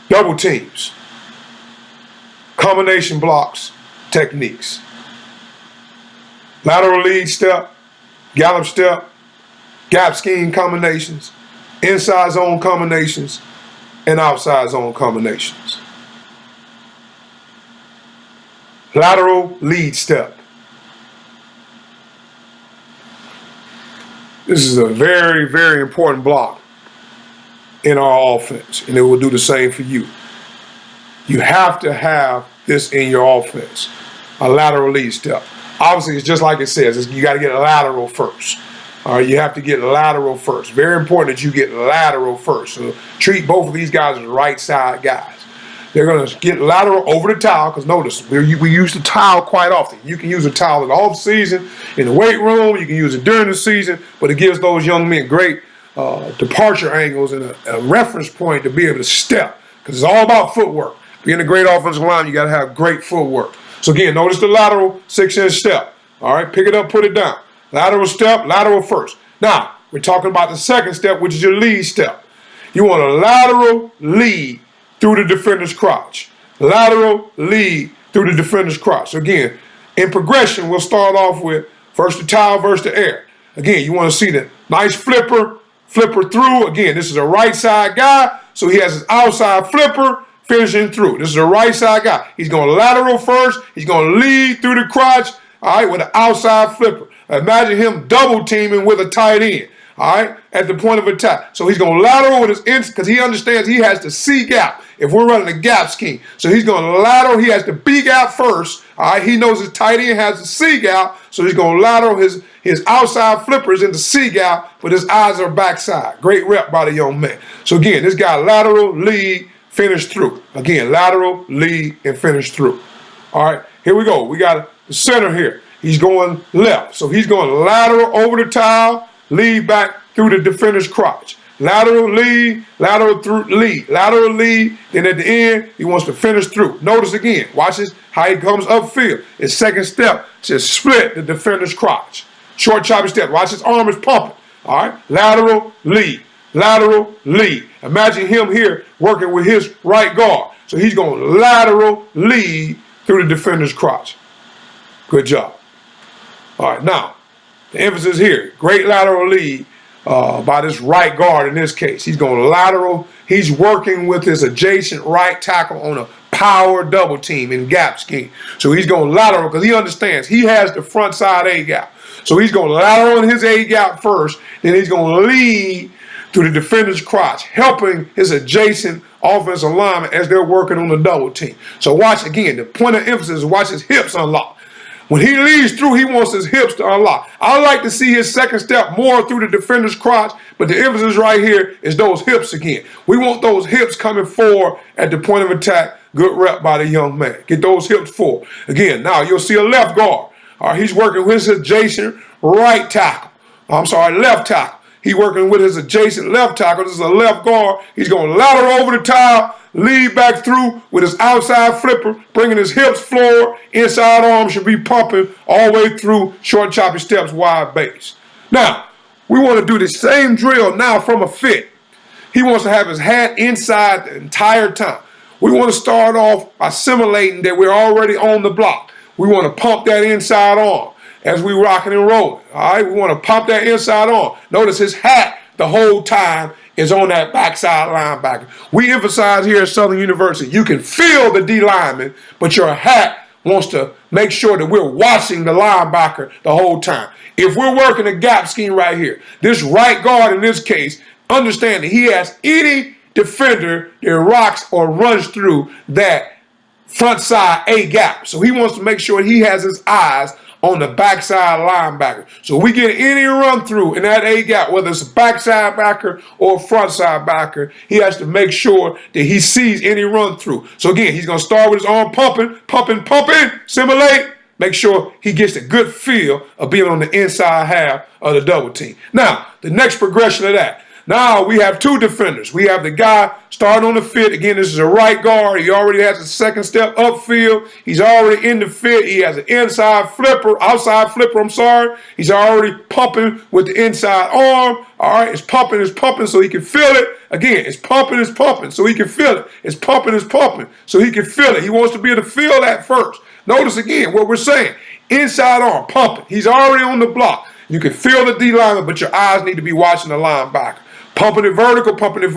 double teams, combination blocks, techniques. Lateral lead step, gallop step, gap scheme combinations, inside zone combinations, and outside zone combinations. Lateral lead step. This is a very, very important block in our offense, and it will do the same for you. You have to have this in your offense, a lateral lead step. Obviously, it's just like it says, you got to get lateral first. All right, you have to get lateral first. Very important that you get lateral first. So treat both of these guys as right side guys. They're going to get lateral over the towel, because notice, we use the towel quite often. You can use a towel in the off season, in the weight room, you can use it during the season, but it gives those young men great departure angles and a reference point to be able to step, because it's all about footwork. Being a great offensive line, you got to have great footwork. So again, notice the lateral 6-inch step. All right, pick it up, put it down. Lateral step, lateral first. Now, we're talking about the second step, which is your lead step. You want a lateral lead through the defender's crotch. Lateral lead through the defender's crotch. So again, in progression, we'll start off with first the towel versus the air. Again, you want to see the nice flipper through. Again, this is a right side guy, so he has his outside flipper finishing through. This is a right side guy. He's going to lateral first. He's going to lead through the crotch, all right, with an outside flipper. Imagine him double teaming with a tight end, all right, at the point of attack. So he's going to lateral with his ends, because he understands he has the C gap if we're running a gap scheme. So he's going to lateral. He has the B gap first, all right. He knows his tight end has the C gap, so he's going to lateral his outside flippers into C gap, but his eyes are backside. Great rep by the young man. So again, this guy lateral, lead, finish through. Again, lateral, lead, and finish through. All right, here we go. We got the center here. He's going left. So he's going lateral over the towel, lead back through the defender's crotch. Lateral lead, lateral through lead, lateral lead. Then at the end, he wants to finish through. Notice again, watch this, how he comes upfield. His second step, just split the defender's crotch. Short choppy step. Watch his arm is pumping. All right, lateral lead, lateral lead. Imagine him here working with his right guard. So he's going lateral lead through the defender's crotch. Good job. All right, now, the emphasis here, great lateral lead by this right guard in this case. He's going lateral. He's working with his adjacent right tackle on a power double team in gap scheme. So he's going lateral because he understands he has the front side A gap. So he's going lateral in his A gap first, then he's going to lead through the defender's crotch, helping his adjacent offensive lineman as they're working on the double team. So watch again, the point of emphasis is watch his hips unlock. When he leads through, he wants his hips to unlock. I like to see his second step more through the defender's crotch, but the emphasis right here is those hips again. We want those hips coming forward at the point of attack. Good rep by the young man. Get those hips forward. Again, now you'll see a left guard. All right, he's working with his adjacent right tackle. Left tackle. He's working with his adjacent left tackle. This is a left guard. He's going lateral over the towel, lead back through with his outside flipper, bringing his hips forward. Inside arm should be pumping all the way through, short choppy steps, wide base. Now, we want to do the same drill now from a fit. He wants to have his hat inside the entire time. We want to start off by simulating that we're already on the block. We want to pump that inside arm as we rocking and rolling. All right, we want to pump that inside arm. Notice his hat the whole time is on that backside linebacker. We emphasize here at Southern University, you can feel the D lineman, but your hat wants to make sure that we're watching the linebacker the whole time. If we're working a gap scheme right here, this right guard in this case, understand that he has any defender that rocks or runs through that front side A gap. So he wants to make sure he has his eyes on the backside linebacker. So we get any run through in that A gap, whether it's a backside backer or a front side backer, he has to make sure that he sees any run through. So again, he's going to start with his arm pumping, simulate, make sure he gets a good feel of being on the inside half of the double team. Now, the next progression of that, Now we have two defenders. We have the guy starting on the fit. Again, this is a right guard. He already has a second step upfield. He's already in the fit. He has an outside flipper, He's already pumping with the inside arm. All right, it's pumping so he can feel it. Again, it's pumping so he can feel it. It's pumping so he can feel it. He wants to be able to feel that first. Notice again what we're saying. Inside arm, pumping. He's already on the block. You can feel the D lineman, but your eyes need to be watching the linebacker. Pumping it vertical, pumping it vertical.